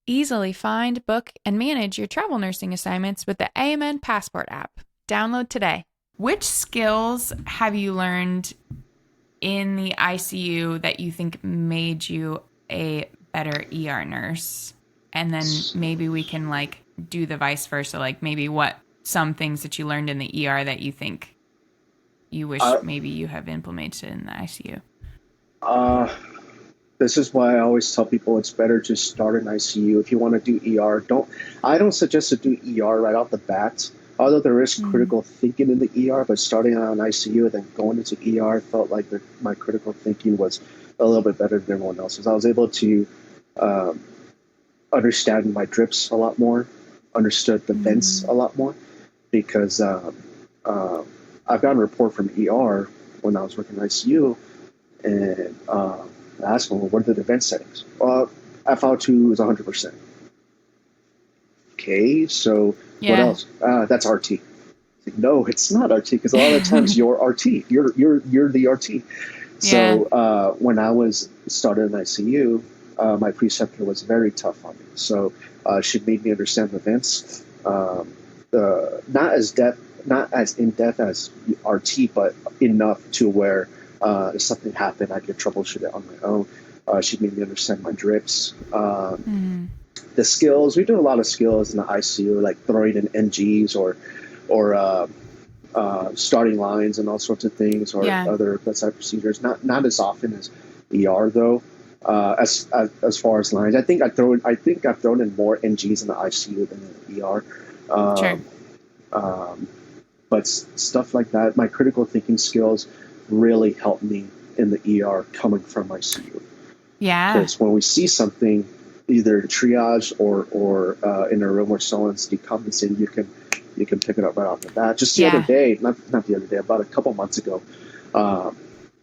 Easily find, book, and manage your travel nursing assignments with the AMN Passport app. Download today. Which skills have you learned in the ICU that you think made you a better ER nurse? And then maybe we can like do the vice versa, like maybe what some things that you learned in the ER that you think you wish Uh, maybe you have implemented in the ICU. uh, this is why I always tell people it's better to start in ICU. If you want to do ER, I don't suggest to do ER right off the bat. Although there is Mm. critical thinking in the ER, but starting out in ICU and then going into ER felt like my critical thinking was a little bit better than everyone else's. I was able to um, understand my drips a lot more, understood the vents Mm. a lot more, because uh, I've gotten a report from ER when I was working in ICU, and I asked them, well, what are the vent settings? Well, FO2 is 100%. Okay, so what Yeah. else? That's RT. Like, no, it's not RT because a lot of the times you're RT. You're the RT. Yeah. So when I was started in ICU, my preceptor was very tough on me. So she made me understand the vents, not as depth, not as in depth as RT, but enough to where if something happened, I could troubleshoot it on my own. She made me understand my drips. Mm. The skills, we do a lot of skills in the ICU, like throwing in NGs or starting lines and all sorts of things, or Yeah. other bedside procedures. Not as often as ER though. As far as lines, I think I've thrown in more NGs in the ICU than in the ER. Sure. Um, um, but stuff like that, my critical thinking skills really helped me in the ER coming from ICU. Yeah. Because when we see something, either triage or in a room where someone's decompensating, you can pick it up right off the bat. Just the other Yeah. day, not the other day, about a couple months ago, um,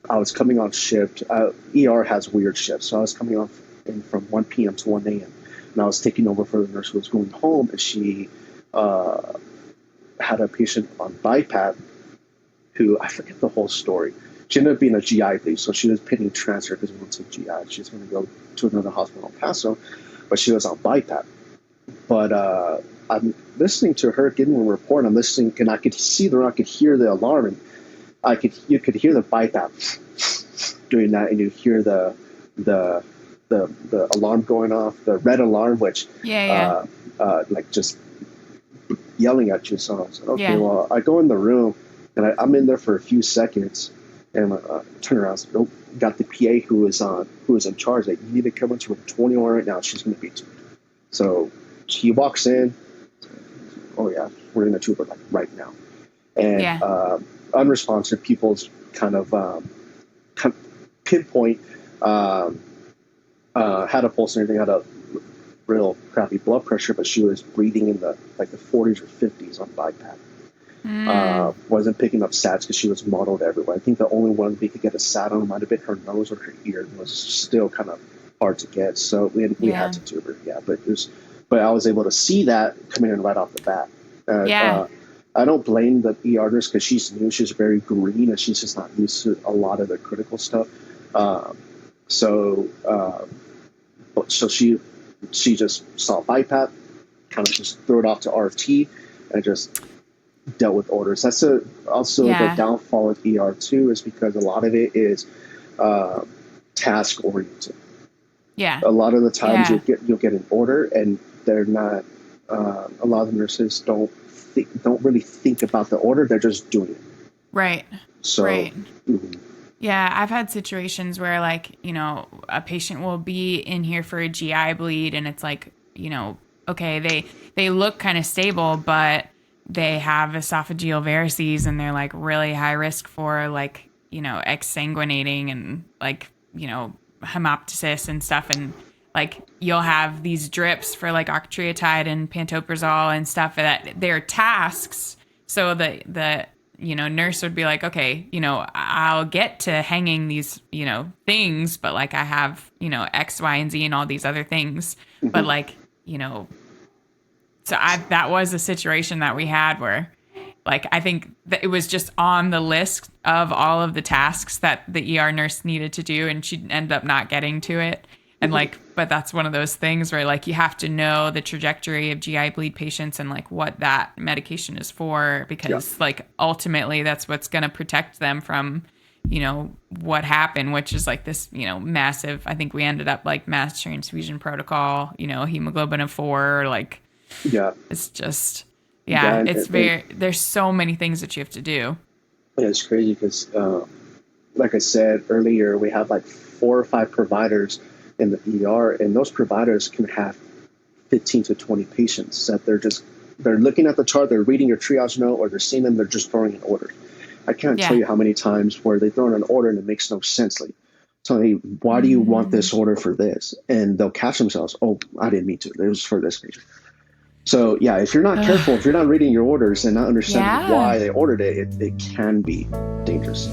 I was coming on shift. ER has weird shifts, so I was coming off in from 1 p.m. to 1 a.m. and I was taking over for the nurse who was going home, and she uh, had a patient on BiPAP who I forget the whole story. She ended up being a GI lead, so she was pending transfer because we went to GI. She was going to go to another hospital in Paso, but she was on BiPAP. But I'm listening to her giving a report. I'm listening, and I could see I could hear the alarm, and you could hear the BiPAP doing that, and you hear the the alarm going off, the red alarm, which Yeah. Yeah. uh, like just yelling at you. So I said, okay, Yeah. well, I go in the room and I'm in there for a few seconds and turn around. So, nope, got the PA who was in charge. Like, you need to come into room 21 right now. She's going to be tuned. So he walks in. Oh yeah, we're in the tuber like right now. And Yeah. unresponsive people's kind of pinpoint um, had a pulse and everything, had a real crappy blood pressure, but she was breathing in the like the 40s or 50s on BiPAP. Mm. Wasn't picking up sats because she was mottled everywhere. I think the only one we could get a sat on might have been her nose or her ear. It was still kind of hard to get, so we had Yeah. to tube her. Yeah, but I was able to see that coming in right off the bat. Uh, Yeah. uh, I don't blame the ER nurse because she's new. She's very green and she's just not used to a lot of the critical stuff. Um, so so she just saw BiPAP, kind of just threw it off to RFT, and just dealt with orders. Also the Yeah. downfall of ER too is because a lot of it is uh, task oriented. Yeah. A lot of the times Yeah. you'll get an order and they're not. A lot of the nurses don't really think about the order. They're just doing it. Right. So Right. mhm. Yeah, I've had situations where like, a patient will be in here for a GI bleed and it's like, okay, they look kind of stable, but they have esophageal varices and they're like really high risk for like, exsanguinating and like, hemoptysis and stuff and like you'll have these drips for like octreotide and pantoprazole and stuff that they're tasks so the nurse would be like, okay, I'll get to hanging these, things, but like I have, X, Y, and Z and all these other things. But Mhm. like, that was a situation that we had where like I think that it was just on the list of all of the tasks that the ER nurse needed to do and she ended up not getting to it. And like, but that's one of those things where like you have to know the trajectory of GI bleed patients and like what that medication is for, because like ultimately that's what's going to protect them from, you know, what happened, which is like this, you know, massive, I think we ended up like mass transfusion protocol, you know, hemoglobin of 4, like, it's just, it's there's so many things that you have to do. Yeah, it's crazy because, like I said earlier, we have like 4 or 5 providers in the ER, and those providers can have 15 to 20 patients that they're looking at the chart, they're reading your triage note, or they're seeing them, they're just throwing an order. I can't tell you how many times where they throw in an order and it makes no sense. Like, tell me, why do you want this order for this? And they'll catch themselves. Oh, I didn't mean to. It was for this patient. So yeah, if you're not careful, if you're not reading your orders and not understanding why they ordered it, it can be dangerous.